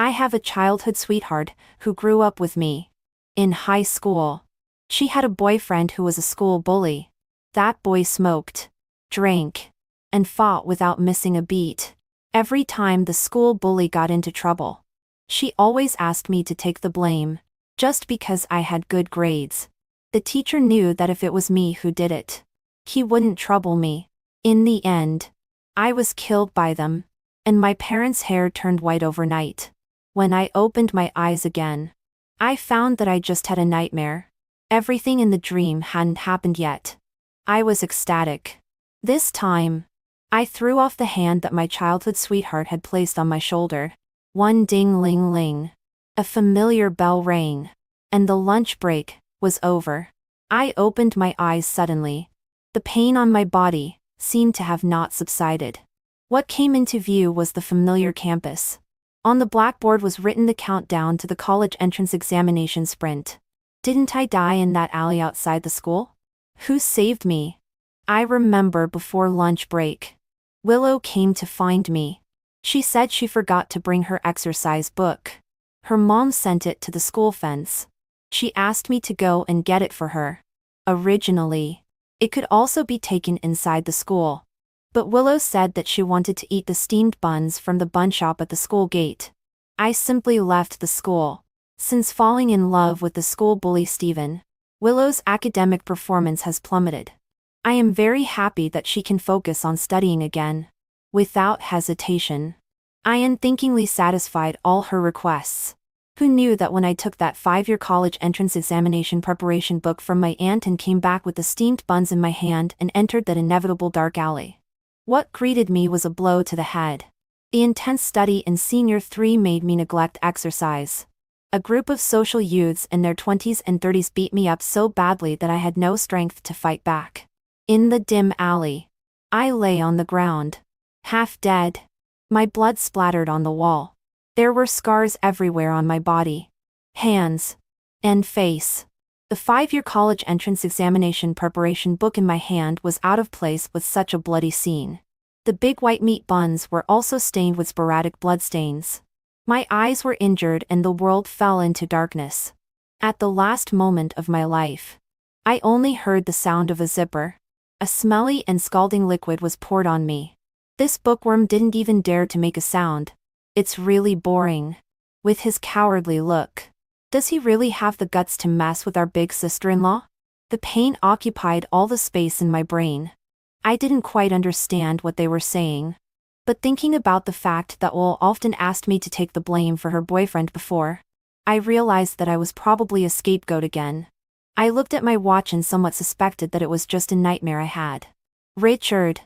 I have a childhood sweetheart who grew up with me. In high school, she had a boyfriend who was a school bully. That boy smoked, drank, and fought without missing a beat. Every time the school bully got into trouble, she always asked me to take the blame, just because I had good grades. The teacher knew that if it was me who did it, he wouldn't trouble me. In the end, I was killed by them, and my parents' hair turned white overnight. When I opened my eyes again, I found that I just had a nightmare. Everything in the dream hadn't happened yet. I was ecstatic. This time, I threw off the hand that my childhood sweetheart had placed on my shoulder. One ding-ling-ling. A familiar bell rang, and the lunch break was over. I opened my eyes suddenly. The pain on my body seemed to have not subsided. What came into view was the familiar campus. On the blackboard was written the countdown to the college entrance examination sprint. Didn't I die in that alley outside the school? Who saved me? I remember before lunch break, Willow came to find me. She said she forgot to bring her exercise book. Her mom sent it to the school fence. She asked me to go and get it for her. Originally, it could also be taken inside the school, but Willow said that she wanted to eat the steamed buns from the bun shop at the school gate. I simply left the school. Since falling in love with the school bully Steven, Willow's academic performance has plummeted. I am very happy that she can focus on studying again. Without hesitation, I unthinkingly satisfied all her requests. Who knew that when I took that 5-year college entrance examination preparation book from my aunt and came back with the steamed buns in my hand and entered that inevitable dark alley? What greeted me was a blow to the head. The intense study in Senior 3 made me neglect exercise. A group of social youths in their 20s and 30s beat me up so badly that I had no strength to fight back. In the dim alley, I lay on the ground, half dead. My blood splattered on the wall. There were scars everywhere on my body, hands, and face. The 5-year college entrance examination preparation book in my hand was out of place with such a bloody scene. The big white meat buns were also stained with sporadic bloodstains. My eyes were injured and the world fell into darkness. At the last moment of my life, I only heard the sound of a zipper. A smelly and scalding liquid was poured on me. This bookworm didn't even dare to make a sound. It's really boring. With his cowardly look, does he really have the guts to mess with our big sister-in-law? The pain occupied all the space in my brain. I didn't quite understand what they were saying. But thinking about the fact that Will often asked me to take the blame for her boyfriend before, I realized that I was probably a scapegoat again. I looked at my watch and somewhat suspected that it was just a nightmare I had. Richard!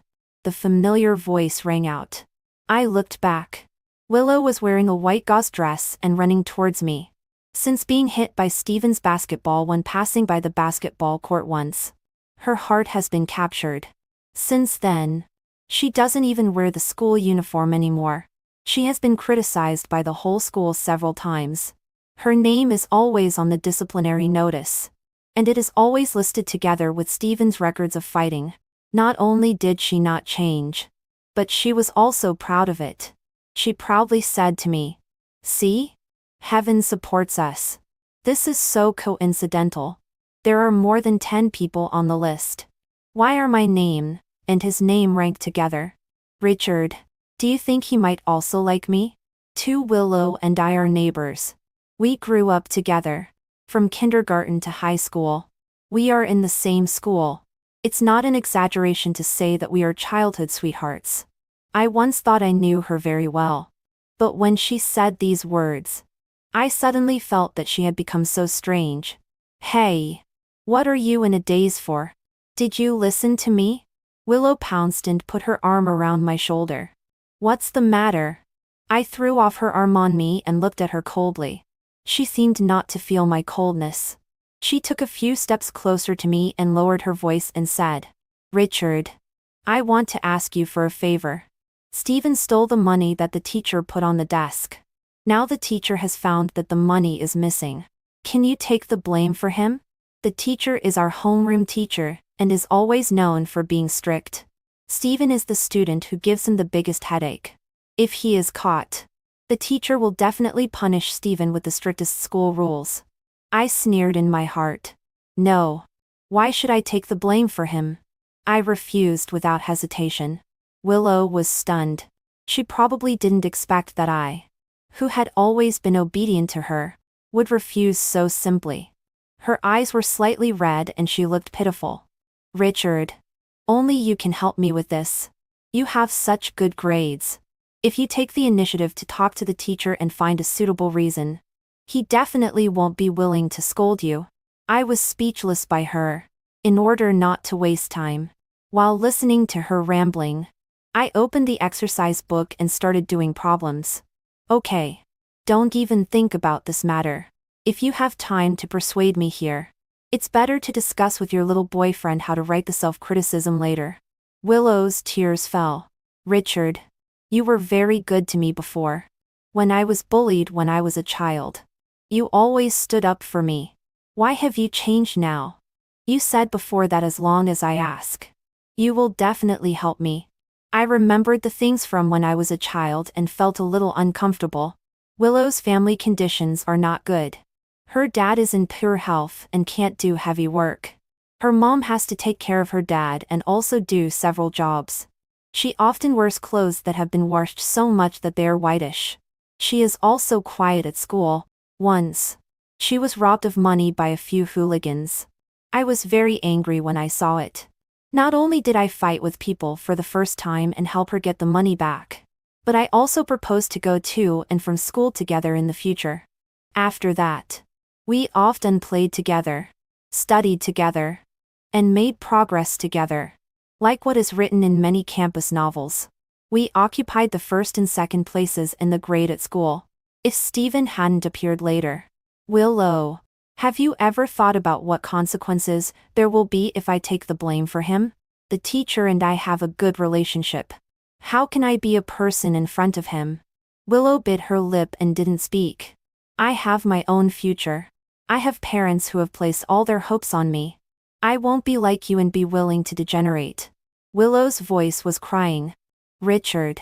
The familiar voice rang out. I looked back. Willow was wearing a white gauze dress and running towards me. Since being hit by Steven's basketball when passing by the basketball court once, her heart has been captured. Since then, she doesn't even wear the school uniform anymore. She has been criticized by the whole school several times. Her name is always on the disciplinary notice, and it is always listed together with Steven's records of fighting. Not only did she not change, but she was also proud of it. She proudly said to me, "See? Heaven supports us. This is so coincidental. There are more than 10 people on the list. Why are my name and his name ranked together? Richard, do you think he might also like me? Too. Willow and I are neighbors. We grew up together. From kindergarten to high school. We are in the same school. It's not an exaggeration to say that we are childhood sweethearts. I once thought I knew her very well. But when she said these words, I suddenly felt that she had become so strange. Hey! What are you in a daze for? Did you listen to me?" Willow pounced and put her arm around my shoulder. "What's the matter?" I threw off her arm on me and looked at her coldly. She seemed not to feel my coldness. She took a few steps closer to me and lowered her voice and said, "Richard, I want to ask you for a favor. Steven stole the money that the teacher put on the desk. Now the teacher has found that the money is missing. Can you take the blame for him? The teacher is our homeroom teacher, and is always known for being strict. Steven is the student who gives him the biggest headache. If he is caught, The teacher will definitely punish Stephen with the strictest school rules. I sneered in my heart. No. Why should I take the blame for him? I refused without hesitation. Willow was stunned. She probably didn't expect that I, who had always been obedient to her, would refuse so simply. Her eyes were slightly red and she looked pitiful. Richard. Only you can help me with this. You have such good grades. If you take the initiative to talk to the teacher and find a suitable reason, he definitely won't be willing to scold you. I was speechless by her. In order not to waste time, while listening to her rambling, I opened the exercise book and started doing problems. Okay. Don't even think about this matter. If you have time to persuade me here, it's better to discuss with your little boyfriend how to write the self-criticism later. Willow's tears fell. Richard. You were very good to me before. When I was bullied when I was a child. You always stood up for me. Why have you changed now? You said before that as long as I ask, you will definitely help me. I remembered the things from when I was a child and felt a little uncomfortable. Willow's family conditions are not good. Her dad is in poor health and can't do heavy work. Her mom has to take care of her dad and also do several jobs. She often wears clothes that have been washed so much that they are whitish. She is also quiet at school. Once, she was robbed of money by a few hooligans. I was very angry when I saw it. Not only did I fight with people for the first time and help her get the money back, but I also proposed to go to and from school together in the future. After that, we often played together, studied together, and made progress together. Like what is written in many campus novels. We occupied the first and second places in the grade at school. If Stephen hadn't appeared later. Willow. Have you ever thought about what consequences there will be if I take the blame for him? The teacher and I have a good relationship. How can I be a person in front of him? Willow bit her lip and didn't speak. I have my own future. I have parents who have placed all their hopes on me. I won't be like you and be willing to degenerate. Willow's voice was crying. Richard.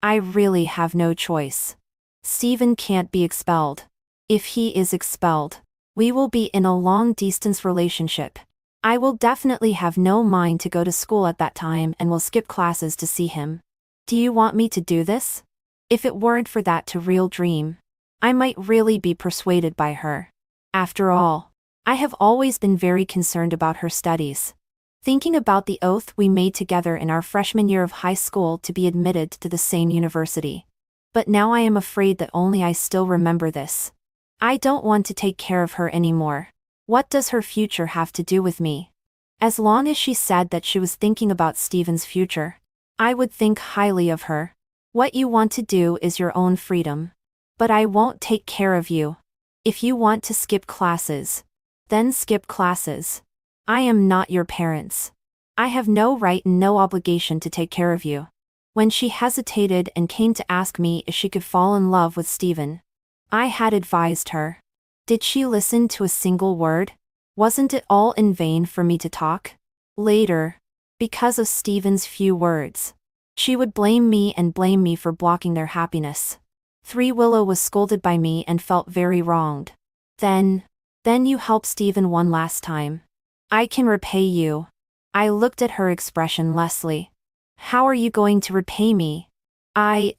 I really have no choice. Stephen can't be expelled. If he is expelled, we will be in a long-distance relationship. I will definitely have no mind to go to school at that time and will skip classes to see him. Do you want me to do this? If it weren't for that real dream, I might really be persuaded by her. After all, I have always been very concerned about her studies. Thinking about the oath we made together in our freshman year of high school to be admitted to the same university. But now I am afraid that only I still remember this. I don't want to take care of her anymore. What does her future have to do with me? As long as she said that she was thinking about Stephen's future, I would think highly of her. What you want to do is your own freedom. But I won't take care of you. If you want to skip classes, then skip classes. I am not your parents. I have no right and no obligation to take care of you. When she hesitated and came to ask me if she could fall in love with Stephen, I had advised her. Did she listen to a single word? Wasn't it all in vain for me to talk? Later, because of Stephen's few words, she would blame me and blame me for blocking their happiness. Willow was scolded by me and felt very wronged. Then you help Stephen one last time. I can repay you. I looked at her expressionlessly. How are you going to repay me? I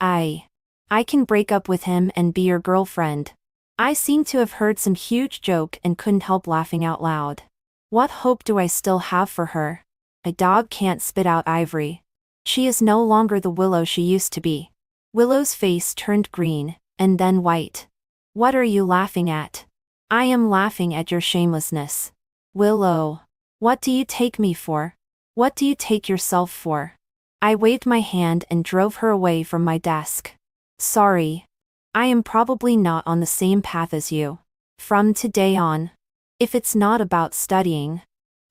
can break up with him and be your girlfriend. I seemed to have heard some huge joke and couldn't help laughing out loud. What hope do I still have for her? A dog can't spit out ivory. She is no longer the Willow she used to be. Willow's face turned green, and then white. What are you laughing at? I am laughing at your shamelessness. Willow. What do you take me for? What do you take yourself for? I waved my hand and drove her away from my desk. Sorry. I am probably not on the same path as you. From today on, if it's not about studying,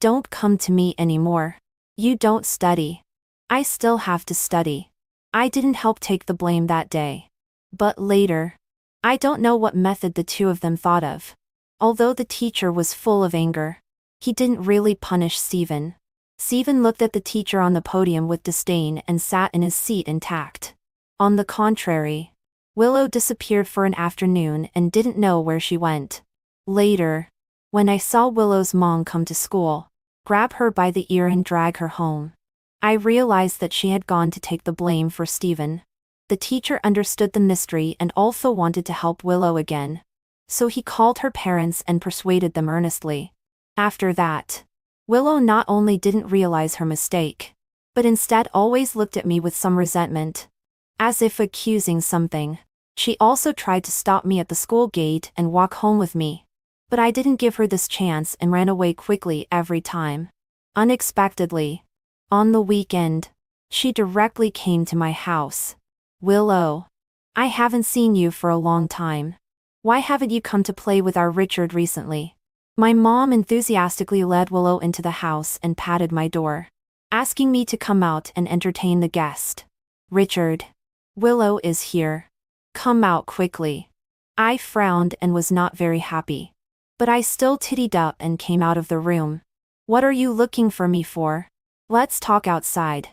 don't come to me anymore. You don't study. I still have to study. I didn't help take the blame that day. But later, I don't know what method the two of them thought of. Although the teacher was full of anger, he didn't really punish Stephen. Stephen looked at the teacher on the podium with disdain and sat in his seat intact. On the contrary, Willow disappeared for an afternoon and didn't know where she went. Later, when I saw Willow's mom come to school, grab her by the ear and drag her home, I realized that she had gone to take the blame for Stephen. The teacher understood the mystery and also wanted to help Willow again. So he called her parents and persuaded them earnestly. After that, Willow not only didn't realize her mistake, but instead always looked at me with some resentment, as if accusing something. She also tried to stop me at the school gate and walk home with me. But I didn't give her this chance and ran away quickly every time. Unexpectedly, on the weekend, she directly came to my house. Willow, I haven't seen you for a long time. Why haven't you come to play with our Richard recently? My mom enthusiastically led Willow into the house and patted my door, asking me to come out and entertain the guest. Richard, Willow is here. Come out quickly. I frowned and was not very happy. But I still tittied up and came out of the room. What are you looking for me for? Let's talk outside.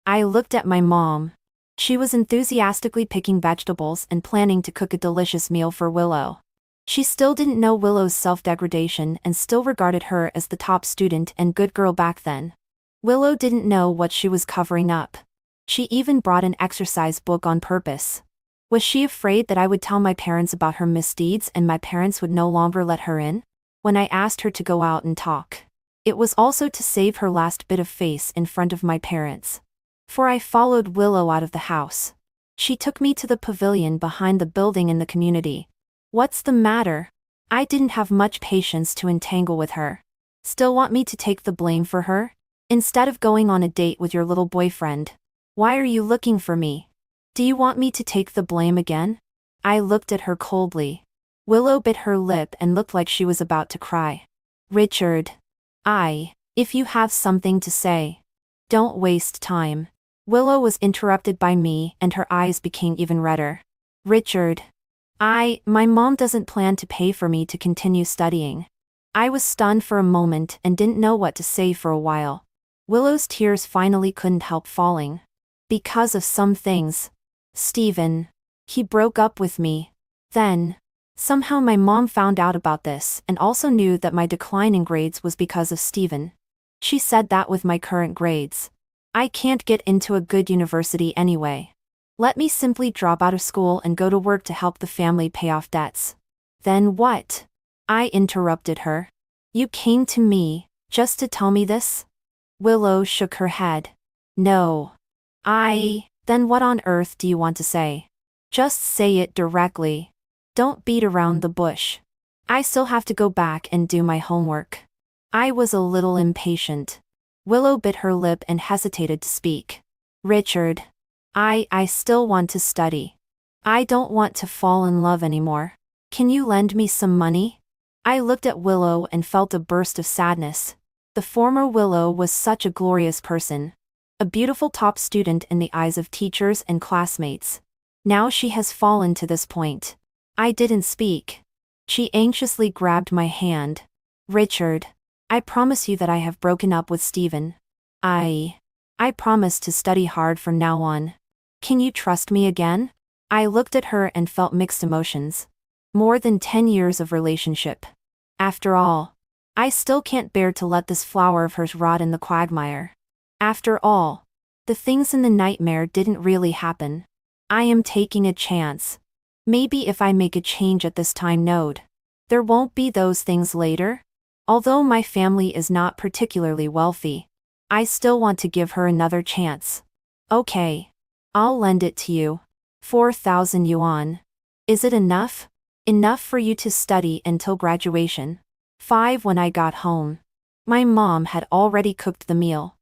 I looked at my mom. She was enthusiastically picking vegetables and planning to cook a delicious meal for Willow. She still didn't know Willow's self-degradation and still regarded her as the top student and good girl back then. Willow didn't know what she was covering up. She even brought an exercise book on purpose. Was she afraid that I would tell my parents about her misdeeds and my parents would no longer let her in? When I asked her to go out and talk, it was also to save her last bit of face in front of my parents. For I followed Willow out of the house. She took me to the pavilion behind the building in the community. What's the matter? I didn't have much patience to entangle with her. Still want me to take the blame for her? Instead of going on a date with your little boyfriend. Why are you looking for me? Do you want me to take the blame again? I looked at her coldly. Willow bit her lip and looked like she was about to cry. Richard. If you have something to say. Don't waste time. Willow was interrupted by me and her eyes became even redder. Richard. My mom doesn't plan to pay for me to continue studying. I was stunned for a moment and didn't know what to say for a while. Willow's tears finally couldn't help falling. Because of some things. Stephen. He broke up with me. Then, somehow my mom found out about this and also knew that my decline in grades was because of Stephen. She said that with my current grades, I can't get into a good university anyway. Let me simply drop out of school and go to work to help the family pay off debts. Then what? I interrupted her. You came to me, just to tell me this? Willow shook her head. No. Then what on earth do you want to say? Just say it directly. Don't beat around the bush. I still have to go back and do my homework. I was a little impatient. Willow bit her lip and hesitated to speak. Richard. I still want to study. I don't want to fall in love anymore. Can you lend me some money? I looked at Willow and felt a burst of sadness. The former Willow was such a glorious person. A beautiful top student in the eyes of teachers and classmates. Now she has fallen to this point. I didn't speak. She anxiously grabbed my hand. Richard. I promise you that I have broken up with Stephen. I promise to study hard from now on. Can you trust me again? I looked at her and felt mixed emotions. More than 10 years of relationship. After all, I still can't bear to let this flower of hers rot in the quagmire. After all, the things in the nightmare didn't really happen. I am taking a chance. Maybe if I make a change at this time node, there won't be those things later. Although my family is not particularly wealthy, I still want to give her another chance. Okay. I'll lend it to you. 4,000 yuan. Is it enough? Enough for you to study until graduation. 5 when I got home. My mom had already cooked the meal.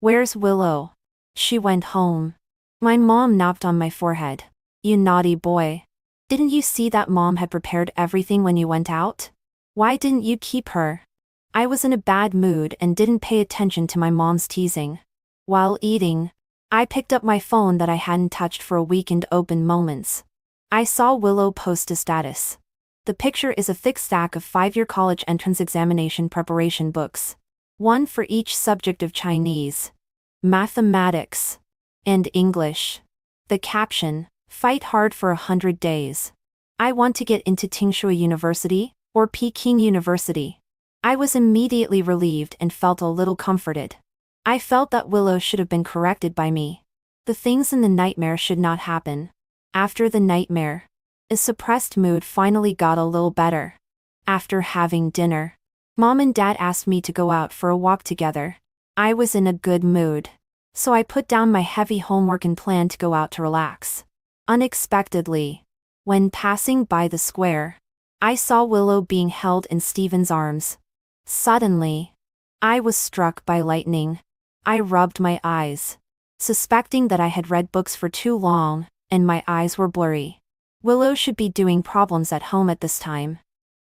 Where's Willow? She went home. My mom knocked on my forehead. You naughty boy. Didn't you see that mom had prepared everything when you went out? Why didn't you keep her? I was in a bad mood and didn't pay attention to my mom's teasing. While eating, I picked up my phone that I hadn't touched for a week and opened Moments. I saw Willow post a status. The picture is a thick stack of 5-year college entrance examination preparation books. One for each subject of Chinese, mathematics, and English. The caption, Fight hard for 100 days. I want to get into Tingshui University, or Peking University. I was immediately relieved and felt a little comforted. I felt that Willow should have been corrected by me. The things in the nightmare should not happen. After the nightmare, a suppressed mood finally got a little better. After having dinner, Mom and Dad asked me to go out for a walk together. I was in a good mood, so I put down my heavy homework and planned to go out to relax. Unexpectedly, when passing by the square, I saw Willow being held in Stephen's arms. Suddenly, I was struck by lightning. I rubbed my eyes, suspecting that I had read books for too long, and my eyes were blurry. Willow should be doing problems at home at this time.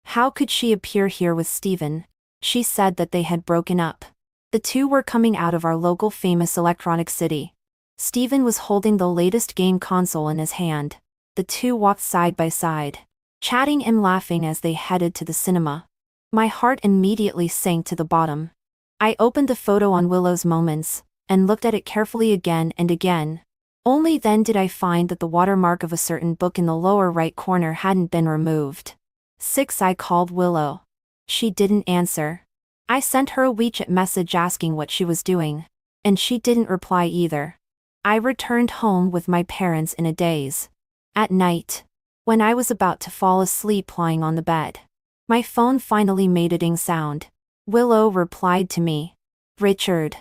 How could she appear here with Stephen? She said that they had broken up. The two were coming out of our local famous electronic city. Stephen was holding the latest game console in his hand. The two walked side by side, chatting and laughing as they headed to the cinema. My heart immediately sank to the bottom. I opened the photo on Willow's Moments, and looked at it carefully again and again. Only then did I find that the watermark of a certain book in the lower right corner hadn't been removed. 6. I called Willow. She didn't answer. I sent her a WeChat message asking what she was doing, and she didn't reply either. I returned home with my parents in a daze. At night, when I was about to fall asleep lying on the bed, my phone finally made a ding sound. Willow replied to me. Richard.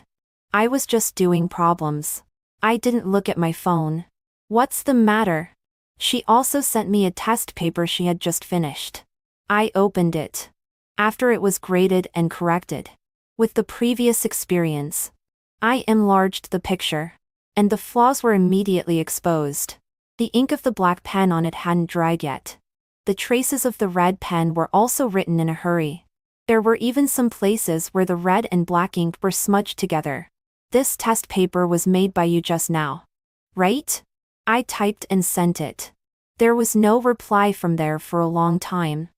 I was just doing problems. I didn't look at my phone. What's the matter? She also sent me a test paper she had just finished. I opened it. After it was graded and corrected with the previous experience, I enlarged the picture, and the flaws were immediately exposed. The ink of the black pen on it hadn't dried yet. The traces of the red pen were also written in a hurry. There were even some places where the red and black ink were smudged together. This test paper was made by you just now, right? I typed and sent it. There was no reply from there for a long time.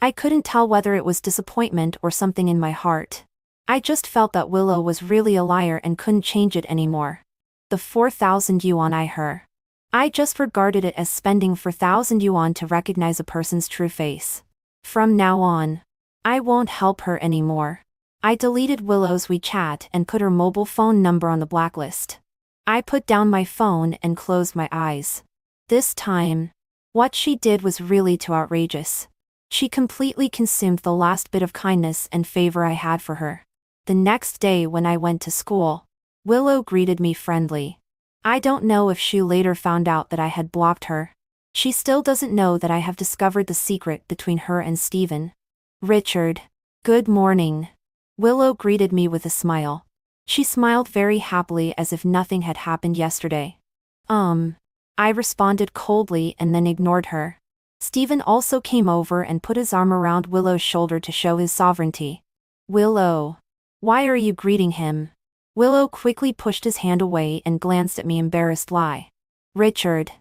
I couldn't tell whether it was disappointment or something in my heart. I just felt that Willow was really a liar and couldn't change it anymore. The 4,000 yuan I just regarded it as spending 4,000 yuan to recognize a person's true face. From now on, I won't help her anymore. I deleted Willow's WeChat and put her mobile phone number on the blacklist. I put down my phone and closed my eyes. This time, what she did was really too outrageous. She completely consumed the last bit of kindness and favor I had for her. The next day when I went to school, Willow greeted me friendly. I don't know if she later found out that I had blocked her. She still doesn't know that I have discovered the secret between her and Stephen. Richard. Good morning. Willow greeted me with a smile. She smiled very happily as if nothing had happened yesterday. I responded coldly and then ignored her. Stephen also came over and put his arm around Willow's shoulder to show his sovereignty. Willow. Why are you greeting him? Willow quickly pushed his hand away and glanced at me embarrassed. Lie. Richard.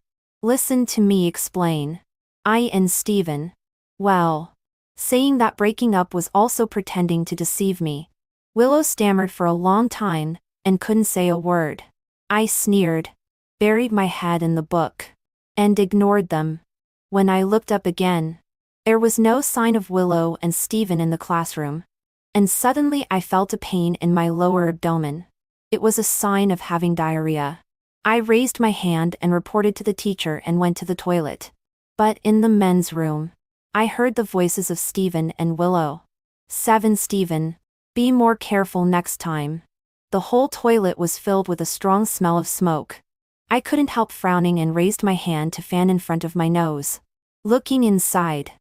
Listen to me explain. I and Stephen. Well. Saying that breaking up was also pretending to deceive me. Willow stammered for a long time, and couldn't say a word. I sneered, buried my head in the book, and ignored them. When I looked up again, there was no sign of Willow and Stephen in the classroom. And suddenly I felt a pain in my lower abdomen. It was a sign of having diarrhea. I raised my hand and reported to the teacher and went to the toilet. But in the men's room, I heard the voices of Stephen and Willow. 7. Stephen. Be more careful next time. The whole toilet was filled with a strong smell of smoke. I couldn't help frowning and raised my hand to fan in front of my nose. Looking inside,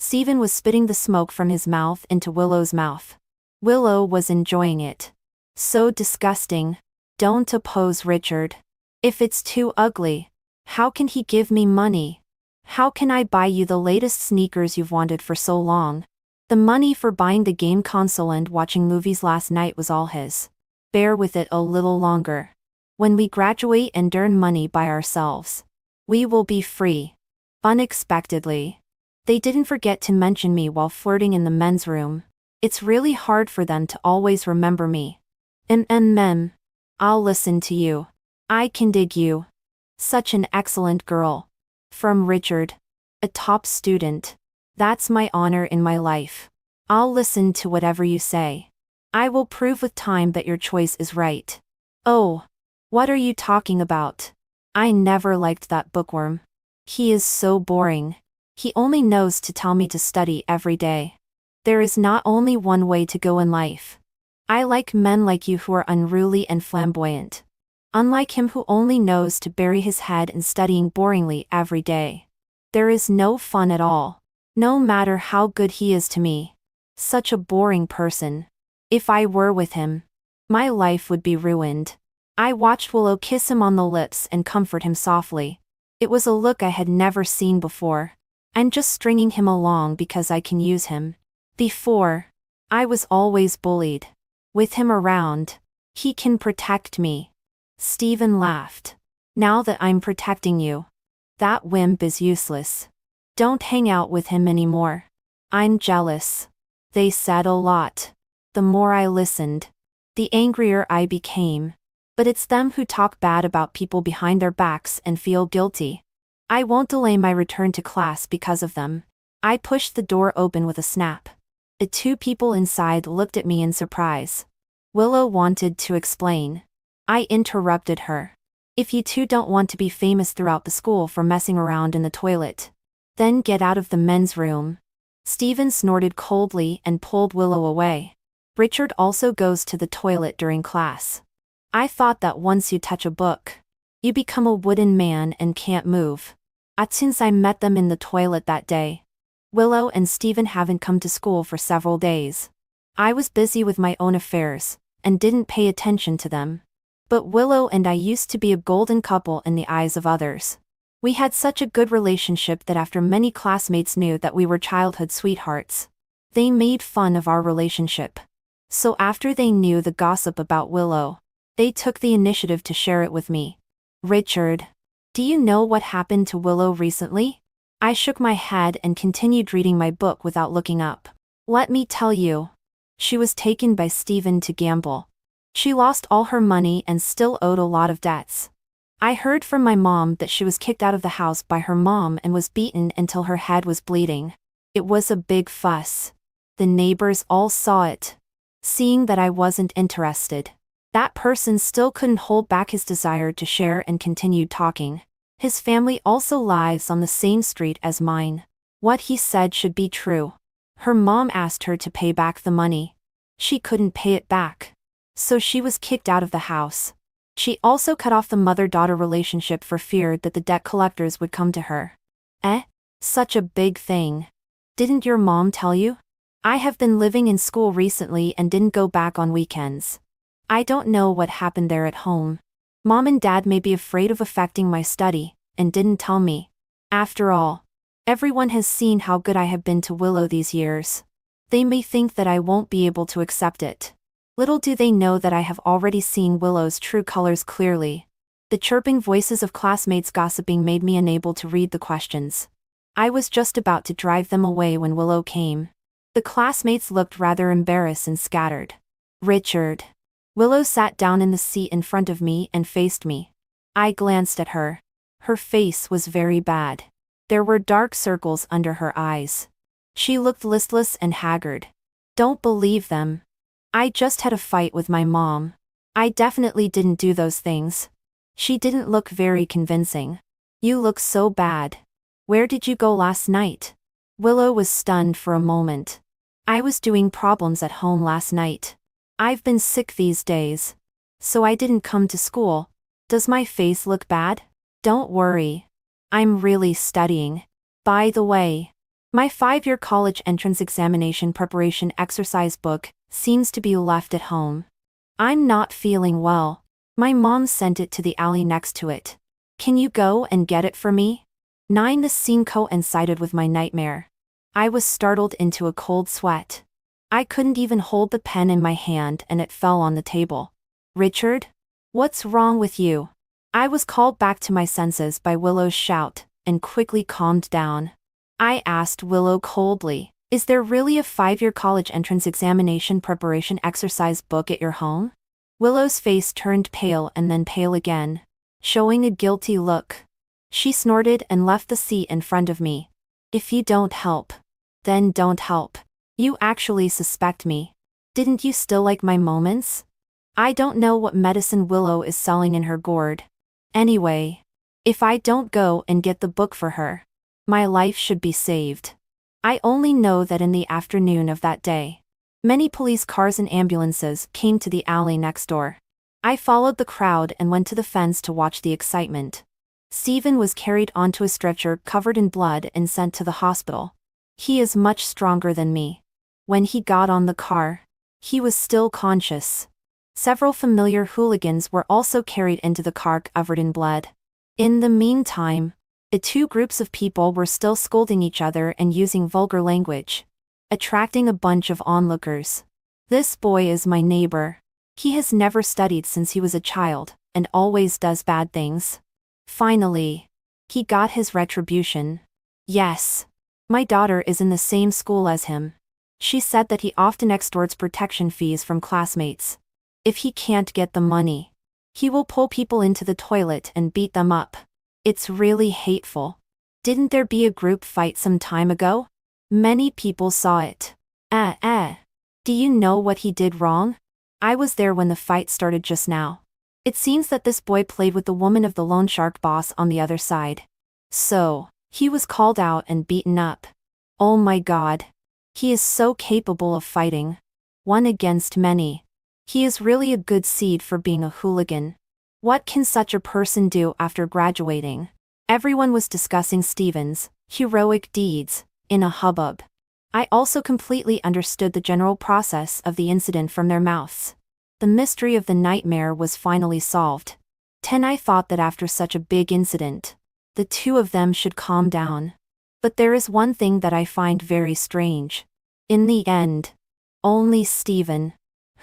Stephen was spitting the smoke from his mouth into Willow's mouth. Willow was enjoying it. So disgusting. Don't oppose Richard. If it's too ugly, how can he give me money? How can I buy you the latest sneakers you've wanted for so long? The money for buying the game console and watching movies last night was all his. Bear with it a little longer. When we graduate and earn money by ourselves, we will be free. Unexpectedly, they didn't forget to mention me while flirting in the men's room. It's really hard for them to always remember me. I'll listen to you. I can dig you. Such an excellent girl. From Richard. A top student. That's my honor in my life. I'll listen to whatever you say. I will prove with time that your choice is right. Oh. What are you talking about? I never liked that bookworm. He is so boring. He only knows to tell me to study every day. There is not only one way to go in life. I like men like you who are unruly and flamboyant. Unlike him who only knows to bury his head in studying boringly every day. There is no fun at all. No matter how good he is to me. Such a boring person. If I were with him, my life would be ruined. I watched Willow kiss him on the lips and comfort him softly. It was a look I had never seen before. I'm just stringing him along because I can use him. Before, I was always bullied. With him around, he can protect me. Stephen laughed. Now that I'm protecting you, that wimp is useless. Don't hang out with him anymore. I'm jealous. They said a lot. The more I listened, the angrier I became. But it's them who talk bad about people behind their backs and feel guilty. I won't delay my return to class because of them. I pushed the door open with a snap. The two people inside looked at me in surprise. Willow wanted to explain. I interrupted her. If you two don't want to be famous throughout the school for messing around in the toilet, then get out of the men's room. Stephen snorted coldly and pulled Willow away. Richard also goes to the toilet during class. I thought that once you touch a book, you become a wooden man and can't move. Since I met them in the toilet that day, Willow and Stephen haven't come to school for several days. I was busy with my own affairs, and didn't pay attention to them. But Willow and I used to be a golden couple in the eyes of others. We had such a good relationship that after many classmates knew that we were childhood sweethearts, they made fun of our relationship. So after they knew the gossip about Willow, they took the initiative to share it with me. Richard, do you know what happened to Willow recently? I shook my head and continued reading my book without looking up. Let me tell you. She was taken by Stephen to gamble. She lost all her money and still owed a lot of debts. I heard from my mom that she was kicked out of the house by her mom and was beaten until her head was bleeding. It was a big fuss. The neighbors all saw it. Seeing that I wasn't interested, that person still couldn't hold back his desire to share and continued talking. His family also lives on the same street as mine. What he said should be true. Her mom asked her to pay back the money. She couldn't pay it back. So she was kicked out of the house. She also cut off the mother-daughter relationship for fear that the debt collectors would come to her. Such a big thing. Didn't your mom tell you? I have been living in school recently and didn't go back on weekends. I don't know what happened there at home. Mom and Dad may be afraid of affecting my study, and didn't tell me. After all, everyone has seen how good I have been to Willow these years. They may think that I won't be able to accept it. Little do they know that I have already seen Willow's true colors clearly. The chirping voices of classmates gossiping made me unable to read the questions. I was just about to drive them away when Willow came. The classmates looked rather embarrassed and scattered. Richard. Willow sat down in the seat in front of me and faced me. I glanced at her. Her face was very bad. There were dark circles under her eyes. She looked listless and haggard. Don't believe them. I just had a fight with my mom. I definitely didn't do those things. She didn't look very convincing. You look so bad. Where did you go last night? Willow was stunned for a moment. I was doing problems at home last night. I've been sick these days. So I didn't come to school. Does my face look bad? Don't worry. I'm really studying. By the way, my 5-year college entrance examination preparation exercise book seems to be left at home. I'm not feeling well. My mom sent it to the alley next to it. Can you go and get it for me? The scene coincided with my nightmare. I was startled into a cold sweat. I couldn't even hold the pen in my hand and it fell on the table. Richard? What's wrong with you? I was called back to my senses by Willow's shout, and quickly calmed down. I asked Willow coldly, is there really a 5-year college entrance examination preparation exercise book at your home? Willow's face turned pale and then pale again, showing a guilty look. She snorted and left the seat in front of me. If you don't help, then don't help. You actually suspect me. Didn't you still like my moments? I don't know what medicine Willow is selling in her gourd. Anyway, if I don't go and get the book for her, my life should be saved. I only know that in the afternoon of that day, many police cars and ambulances came to the alley next door. I followed the crowd and went to the fence to watch the excitement. Stephen was carried onto a stretcher covered in blood and sent to the hospital. He is much stronger than me. When he got on the car, he was still conscious. Several familiar hooligans were also carried into the car covered in blood. In the meantime, the two groups of people were still scolding each other and using vulgar language, attracting a bunch of onlookers. This boy is my neighbor. He has never studied since he was a child, and always does bad things. Finally, he got his retribution. Yes, my daughter is in the same school as him. She said that he often extorts protection fees from classmates. If he can't get the money, he will pull people into the toilet and beat them up. It's really hateful. Didn't there be a group fight some time ago? Many people saw it. Do you know what he did wrong? I was there when the fight started just now. It seems that this boy played with the woman of the loan shark boss on the other side. So, he was called out and beaten up. Oh my God. He is so capable of fighting. One against many. He is really a good seed for being a hooligan. What can such a person do after graduating? Everyone was discussing Stephen's heroic deeds in a hubbub. I also completely understood the general process of the incident from their mouths. The mystery of the nightmare was finally solved. I thought that after such a big incident, the two of them should calm down. But there is one thing that I find very strange. In the end, only Stephen,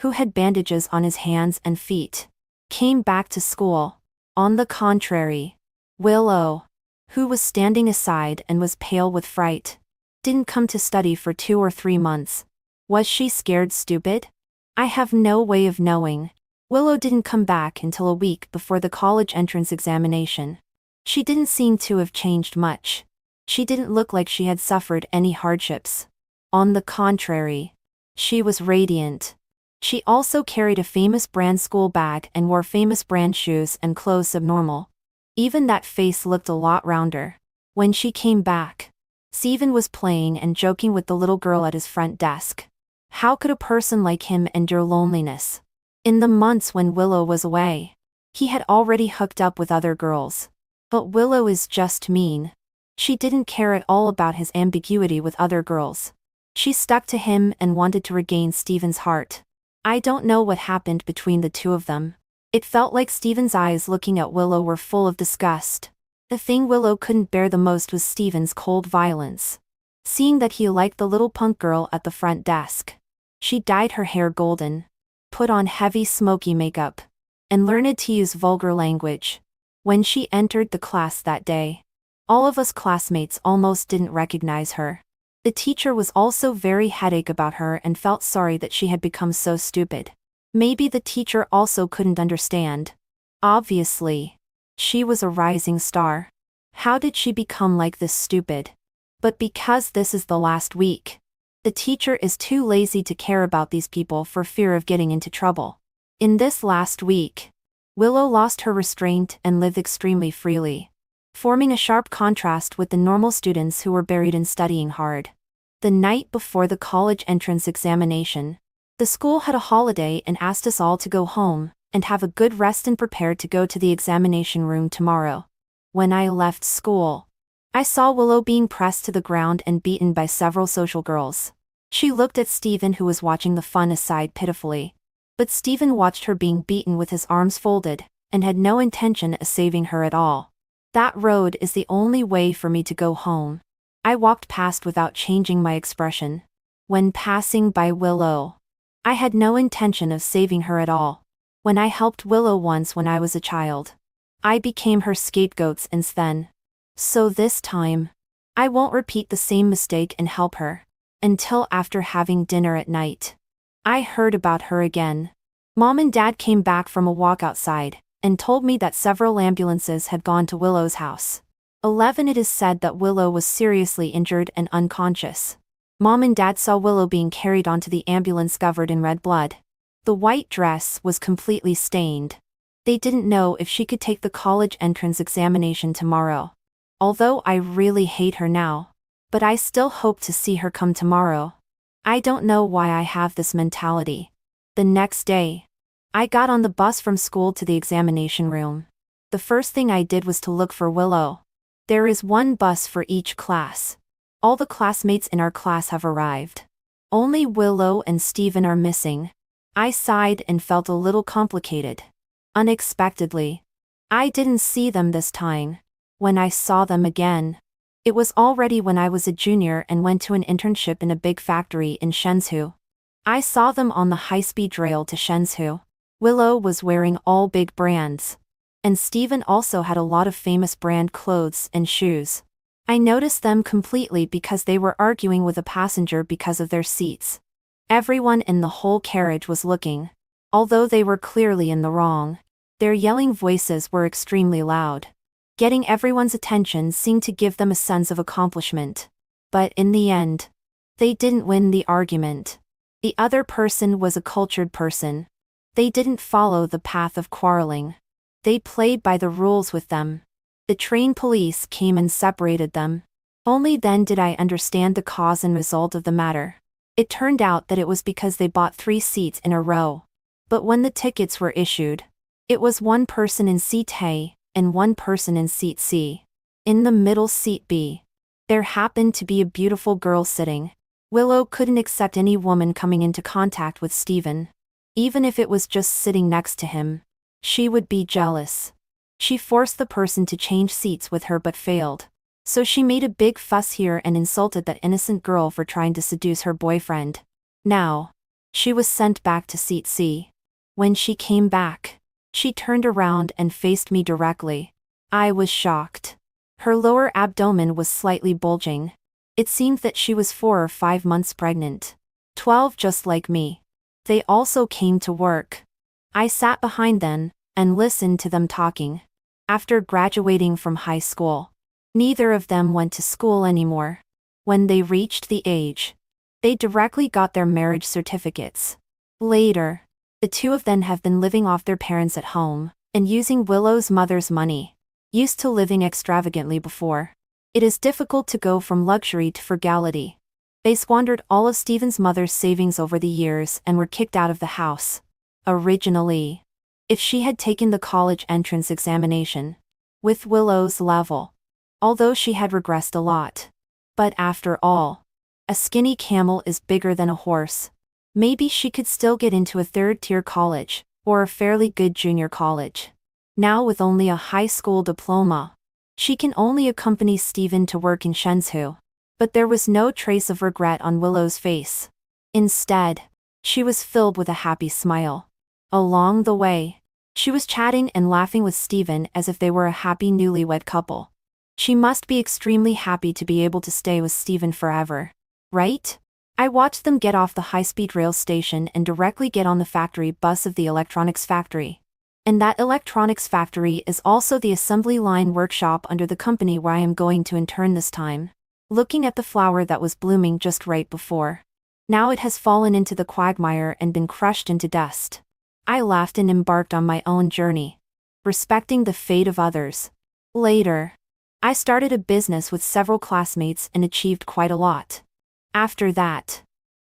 who had bandages on his hands and feet, came back to school. On the contrary, Willow, who was standing aside and was pale with fright, didn't come to study for 2 or 3 months. Was she scared stupid? I have no way of knowing. Willow didn't come back until a week before the college entrance examination. She didn't seem to have changed much. She didn't look like she had suffered any hardships. On the contrary, she was radiant. She also carried a famous brand school bag and wore famous brand shoes and clothes abnormal. Even that face looked a lot rounder. When she came back, Stephen was playing and joking with the little girl at his front desk. How could a person like him endure loneliness? In the months when Willow was away, he had already hooked up with other girls. But Willow is just mean. She didn't care at all about his ambiguity with other girls. She stuck to him and wanted to regain Stephen's heart. I don't know what happened between the two of them. It felt like Stephen's eyes looking at Willow were full of disgust. The thing Willow couldn't bear the most was Stephen's cold violence. Seeing that he liked the little punk girl at the front desk, she dyed her hair golden, put on heavy smoky makeup, and learned to use vulgar language. When she entered the class that day, all of us classmates almost didn't recognize her. The teacher was also very headache about her and felt sorry that she had become so stupid. Maybe the teacher also couldn't understand. Obviously, she was a rising star. How did she become like this stupid? But because this is the last week, the teacher is too lazy to care about these people for fear of getting into trouble. In this last week, Willow lost her restraint and lived extremely freely, forming a sharp contrast with the normal students who were buried in studying hard. The night before the college entrance examination, the school had a holiday and asked us all to go home and have a good rest and prepare to go to the examination room tomorrow. When I left school, I saw Willow being pressed to the ground and beaten by several social girls. She looked at Stephen, who was watching the fun aside pitifully. But Stephen watched her being beaten with his arms folded, and had no intention of saving her at all. That road is the only way for me to go home. I walked past without changing my expression. When passing by Willow, I had no intention of saving her at all. When I helped Willow once when I was a child, I became her scapegoat since then. So this time, I won't repeat the same mistake and help her. Until after having dinner at night, I heard about her again. Mom and Dad came back from a walk outside, and told me that several ambulances had gone to Willow's house. 11. It is said that Willow was seriously injured and unconscious. Mom and Dad saw Willow being carried onto the ambulance covered in red blood. The white dress was completely stained. They didn't know if she could take the college entrance examination tomorrow. Although I really hate her now. But I still hope to see her come tomorrow. I don't know why I have this mentality. The next day, I got on the bus from school to the examination room. The first thing I did was to look for Willow. There is one bus for each class. All the classmates in our class have arrived. Only Willow and Steven are missing. I sighed and felt a little complicated. Unexpectedly, I didn't see them this time. When I saw them again, it was already when I was a junior and went to an internship in a big factory in Shenzhou. I saw them on the high-speed rail to Shenzhou. Willow was wearing all big brands. And Steven also had a lot of famous brand clothes and shoes. I noticed them completely because they were arguing with a passenger because of their seats. Everyone in the whole carriage was looking. Although they were clearly in the wrong, their yelling voices were extremely loud. Getting everyone's attention seemed to give them a sense of accomplishment. But in the end, they didn't win the argument. The other person was a cultured person. They didn't follow the path of quarreling. They played by the rules with them. The train police came and separated them. Only then did I understand the cause and result of the matter. It turned out that it was because they bought 3 seats in a row. But when the tickets were issued, it was one person in seat A and one person in seat C. In the middle seat B, there happened to be a beautiful girl sitting. Willow couldn't accept any woman coming into contact with Steven. Even if it was just sitting next to him, she would be jealous. She forced the person to change seats with her but failed. So she made a big fuss here and insulted that innocent girl for trying to seduce her boyfriend. Now, she was sent back to seat C. When she came back, she turned around and faced me directly. I was shocked. Her lower abdomen was slightly bulging. It seemed that she was 4 or 5 months pregnant. 12 just like me. They also came to work. I sat behind them and listened to them talking. After graduating from high school, neither of them went to school anymore. When they reached the age, they directly got their marriage certificates. Later, the 2 of them have been living off their parents at home and using Willow's mother's money. Used to living extravagantly before. It is difficult to go from luxury to frugality. They squandered all of Steven's mother's savings over the years and were kicked out of the house. Originally, if she had taken the college entrance examination with Willow's level, although she had regressed a lot. But after all, a skinny camel is bigger than a horse. Maybe she could still get into a 3rd-tier college, or a fairly good junior college. Now with only a high school diploma, she can only accompany Steven to work in Shenzhou. But there was no trace of regret on Willow's face. Instead, she was filled with a happy smile. Along the way, she was chatting and laughing with Steven as if they were a happy newlywed couple. She must be extremely happy to be able to stay with Steven forever. Right? I watched them get off the high-speed rail station and directly get on the factory bus of the electronics factory. And that electronics factory is also the assembly line workshop under the company where I am going to intern this time. Looking at the flower that was blooming just right before. Now it has fallen into the quagmire and been crushed into dust. I laughed and embarked on my own journey, respecting the fate of others. Later, I started a business with several classmates and achieved quite a lot. After that,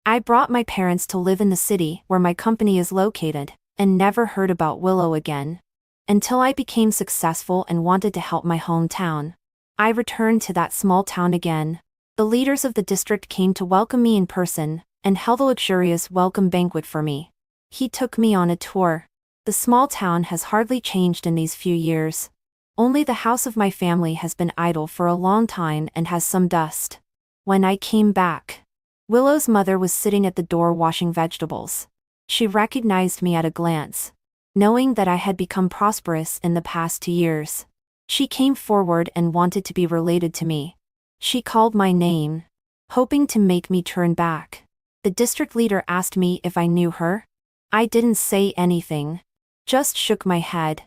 I brought my parents to live in the city where my company is located, and never heard about Willow again. Until I became successful and wanted to help my hometown. I returned to that small town again. The leaders of the district came to welcome me in person, and held a luxurious welcome banquet for me. He took me on a tour. The small town has hardly changed in these few years. Only the house of my family has been idle for a long time and has some dust. When I came back, Willow's mother was sitting at the door washing vegetables. She recognized me at a glance, knowing that I had become prosperous in the past 2 years. She came forward and wanted to be related to me. She called my name, hoping to make me turn back. The district leader asked me if I knew her. I didn't say anything, just shook my head,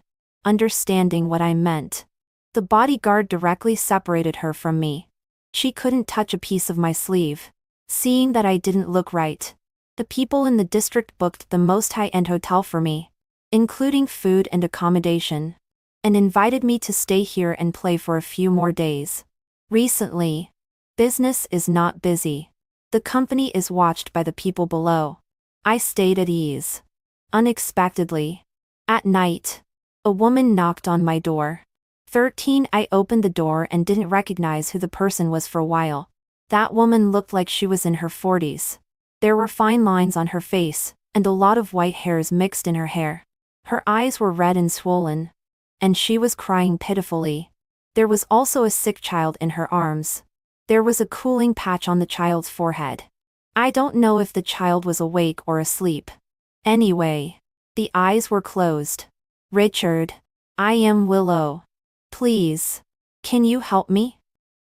understanding what I meant. The bodyguard directly separated her from me. She couldn't touch a piece of my sleeve. Seeing that I didn't look right, the people in the district booked the most high-end hotel for me, including food and accommodation, and invited me to stay here and play for a few more days. Recently, business is not busy. The company is watched by the people below. I stayed at ease. Unexpectedly, at night, a woman knocked on my door. 13. I opened the door and didn't recognize who the person was for a while. That woman looked like she was in her 40s. There were fine lines on her face, and a lot of white hairs mixed in her hair. Her eyes were red and swollen, and she was crying pitifully. There was also a sick child in her arms. There was a cooling patch on the child's forehead. I don't know if the child was awake or asleep. Anyway, the eyes were closed. Richard, I am Willow. Please, can you help me?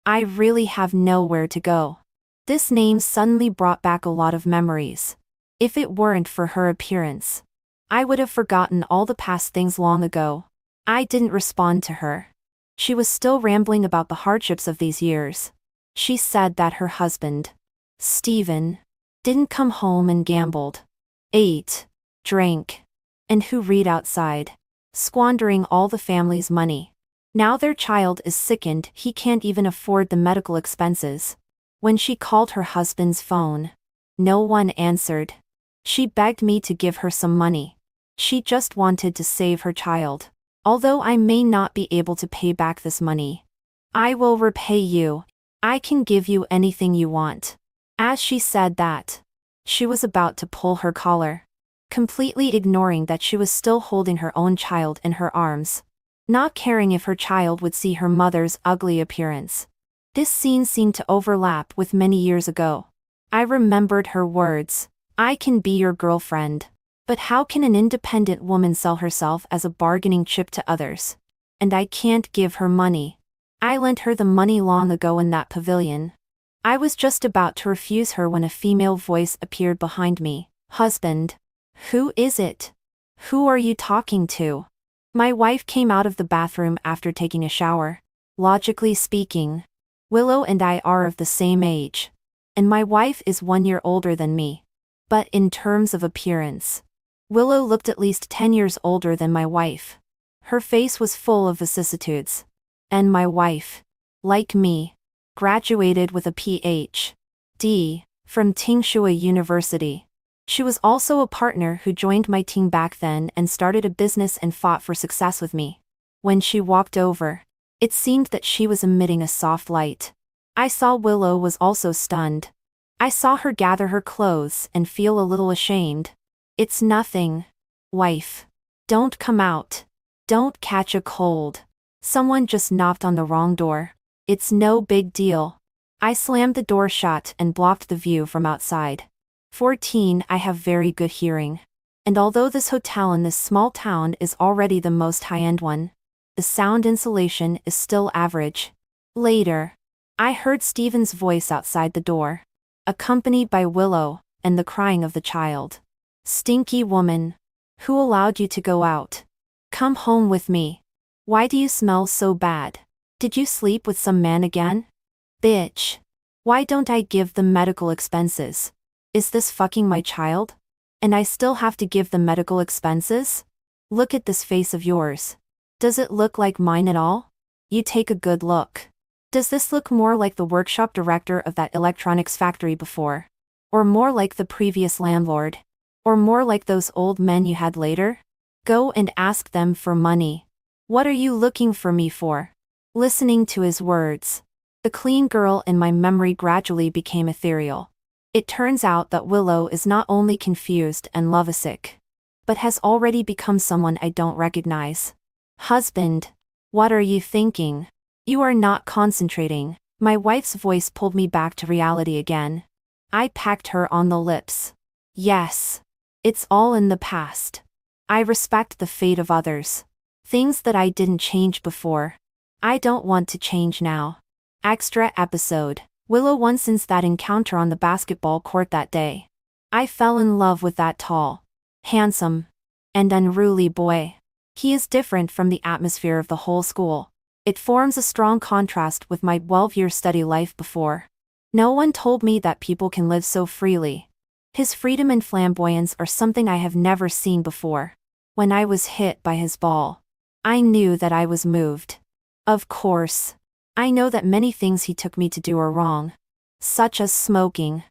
I really have nowhere to go. This name suddenly brought back a lot of memories. If it weren't for her appearance, I would have forgotten all the past things long ago. I didn't respond to her. She was still rambling about the hardships of these years. She said that her husband, Stephen, didn't come home and gambled, ate, drank, and who read outside, squandering all the family's money. Now their child is sickened, he can't even afford the medical expenses. When she called her husband's phone, no one answered. She begged me to give her some money. She just wanted to save her child. Although I may not be able to pay back this money, I will repay you. I can give you anything you want. As she said that, she was about to pull her collar, completely ignoring that she was still holding her own child in her arms, not caring if her child would see her mother's ugly appearance. This scene seemed to overlap with many years ago. I remembered her words, "I can be your girlfriend." But how can an independent woman sell herself as a bargaining chip to others? And I can't give her money. I lent her the money long ago in that pavilion. I was just about to refuse her when a female voice appeared behind me. "Husband. Who is it? Who are you talking to?" My wife came out of the bathroom after taking a shower. Logically speaking, Willow and I are of the same age, and my wife is 1 year older than me. But in terms of appearance, Willow looked at least 10 years older than my wife. Her face was full of vicissitudes. And my wife, like me, graduated with a Ph.D. from Tsinghua University. She was also a partner who joined my team back then and started a business and fought for success with me. When she walked over, it seemed that she was emitting a soft light. I saw Willow was also stunned. I saw her gather her clothes and feel a little ashamed. "It's nothing. Wife. Don't come out. Don't catch a cold. Someone just knocked on the wrong door. It's no big deal." I slammed the door shut and blocked the view from outside. 14. I have very good hearing. And although this hotel in this small town is already the most high-end one, the sound insulation is still average. Later, I heard Stephen's voice outside the door, accompanied by Willow, and the crying of the child. "Stinky woman. Who allowed you to go out? Come home with me. Why do you smell so bad? Did you sleep with some man again? Bitch. Why don't I give the medical expenses? Is this fucking my child? And I still have to give the medical expenses? Look at this face of yours. Does it look like mine at all? You take a good look. Does this look more like the workshop director of that electronics factory before? Or more like the previous landlord? Or more like those old men you had later? Go and ask them for money. What are you looking for me for?" Listening to his words, the clean girl in my memory gradually became ethereal. It turns out that Willow is not only confused and lovesick, but has already become someone I don't recognize. "Husband. What are you thinking? You are not concentrating." My wife's voice pulled me back to reality again. I pecked her on the lips. "Yes. It's all in the past. I respect the fate of others. Things that I didn't change before, I don't want to change now." Extra episode. Willow won since that encounter on the basketball court that day. I fell in love with that tall, handsome, and unruly boy. He is different from the atmosphere of the whole school. It forms a strong contrast with my 12-year study life before. No one told me that people can live so freely. His freedom and flamboyance are something I have never seen before. When I was hit by his ball, I knew that I was moved. Of course, I know that many things he took me to do are wrong, such as smoking,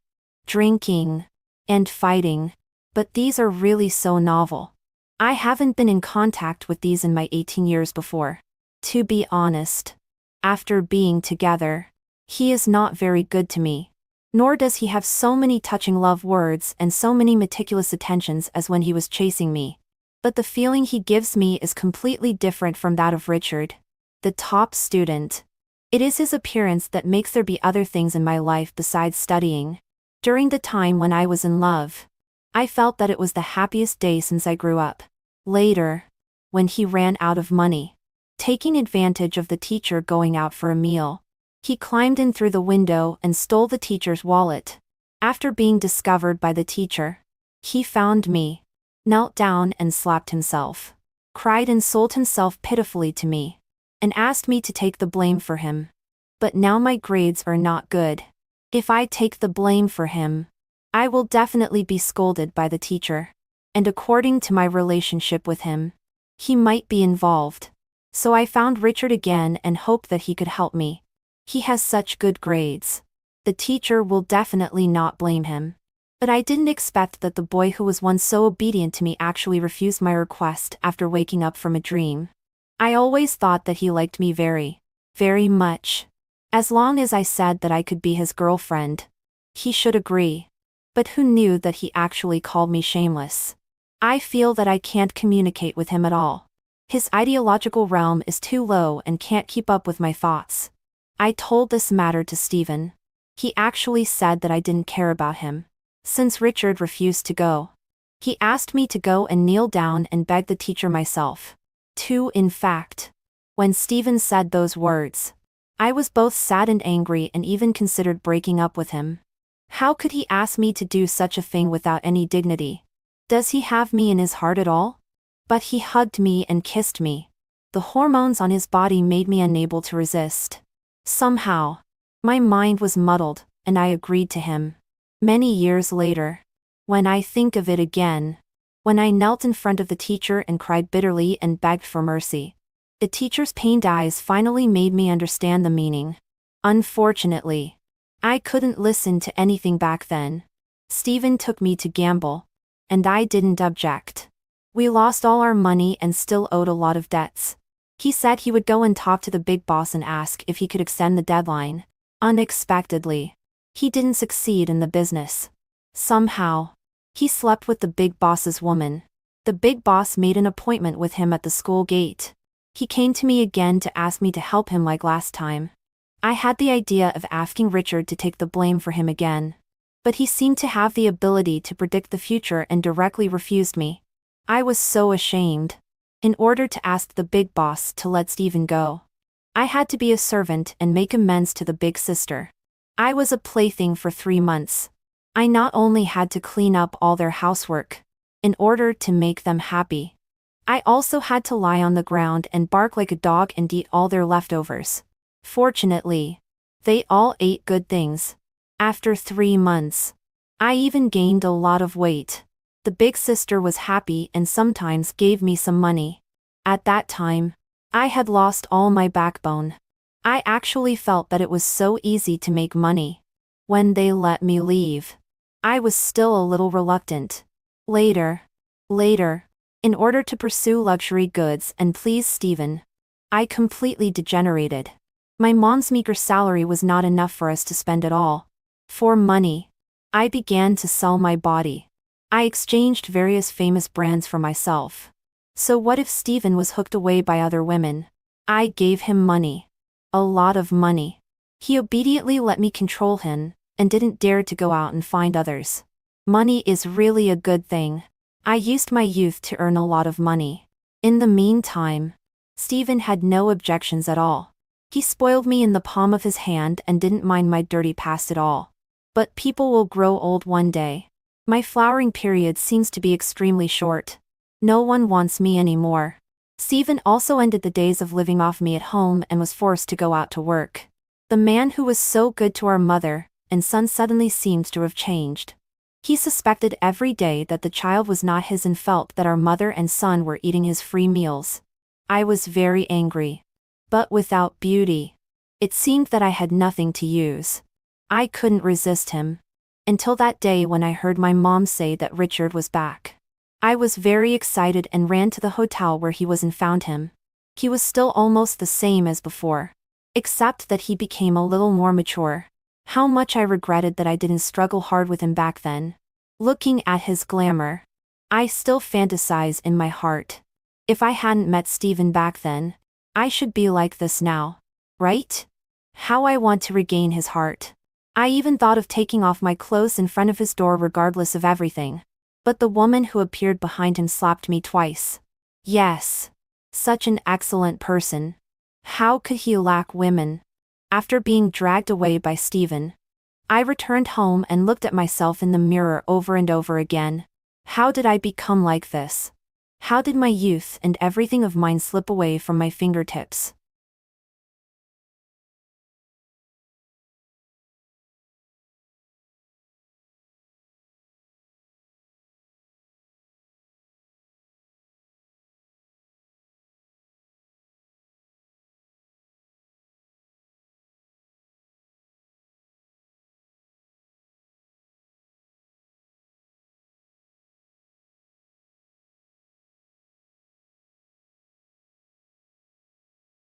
drinking, and fighting, but these are really so novel. I haven't been in contact with these in my 18 years before. To be honest, after being together, he is not very good to me. Nor does he have so many touching love words and so many meticulous attentions as when he was chasing me. But the feeling he gives me is completely different from that of Richard, the top student. It is his appearance that makes there be other things in my life besides studying. During the time when I was in love, I felt that it was the happiest day since I grew up. Later, when he ran out of money, taking advantage of the teacher going out for a meal, he climbed in through the window and stole the teacher's wallet. After being discovered by the teacher, he found me, knelt down and slapped himself, cried and sold himself pitifully to me, and asked me to take the blame for him. But now my grades are not good. If I take the blame for him, I will definitely be scolded by the teacher. And according to my relationship with him, he might be involved. So I found Richard again and hoped that he could help me. He has such good grades. The teacher will definitely not blame him. But I didn't expect that the boy who was once so obedient to me actually refused my request after waking up from a dream. I always thought that he liked me very, very much. As long as I said that I could be his girlfriend, he should agree. But who knew that he actually called me shameless? I feel that I can't communicate with him at all. His ideological realm is too low and can't keep up with my thoughts. I told this matter to Stephen. He actually said that I didn't care about him, since Richard refused to go. He asked me to go and kneel down and beg the teacher myself. In fact, when Stephen said those words, I was both sad and angry and even considered breaking up with him. How could he ask me to do such a thing without any dignity? Does he have me in his heart at all? But he hugged me and kissed me. The hormones on his body made me unable to resist. Somehow, my mind was muddled, and I agreed to him. Many years later, when I think of it again, when I knelt in front of the teacher and cried bitterly and begged for mercy, the teacher's pained eyes finally made me understand the meaning. Unfortunately, I couldn't listen to anything back then. Stephen took me to gamble, and I didn't object. We lost all our money and still owed a lot of debts. He said he would go and talk to the big boss and ask if he could extend the deadline. Unexpectedly, he didn't succeed in the business. Somehow, he slept with the big boss's woman. The big boss made an appointment with him at the school gate. He came to me again to ask me to help him like last time. I had the idea of asking Richard to take the blame for him again. But he seemed to have the ability to predict the future and directly refused me. I was so ashamed. In order to ask the big boss to let Stephen go, I had to be a servant and make amends to the big sister. I was a plaything for 3 months. I not only had to clean up all their housework, in order to make them happy, I also had to lie on the ground and bark like a dog and eat all their leftovers. Fortunately, they all ate good things. After 3 months, I even gained a lot of weight. The big sister was happy and sometimes gave me some money. At that time, I had lost all my backbone. I actually felt that it was so easy to make money. When they let me leave, I was still a little reluctant. Later, in order to pursue luxury goods and please Stephen, I completely degenerated. My mom's meager salary was not enough for us to spend it all. For money, I began to sell my body. I exchanged various famous brands for myself. So what if Stephen was hooked away by other women? I gave him money. A lot of money. He obediently let me control him, and didn't dare to go out and find others. Money is really a good thing. I used my youth to earn a lot of money. In the meantime, Stephen had no objections at all. He spoiled me in the palm of his hand and didn't mind my dirty past at all. But people will grow old one day. My flowering period seems to be extremely short. No one wants me anymore. Stephen also ended the days of living off me at home and was forced to go out to work. The man who was so good to our mother and son suddenly seems to have changed. He suspected every day that the child was not his and felt that our mother and son were eating his free meals. I was very angry. But without Beauty, it seemed that I had nothing to use. I couldn't resist him. Until that day when I heard my mom say that Richard was back. I was very excited and ran to the hotel where he was and found him. He was still almost the same as before, except that he became a little more mature. How much I regretted that I didn't struggle hard with him back then. Looking at his glamour, I still fantasize in my heart. If I hadn't met Stephen back then, I should be like this now, right? How I want to regain his heart. I even thought of taking off my clothes in front of his door regardless of everything. But the woman who appeared behind him slapped me twice. Yes. Such an excellent person. How could he lack women? After being dragged away by Stephen, I returned home and looked at myself in the mirror over and over again. How did I become like this? How did my youth and everything of mine slip away from my fingertips?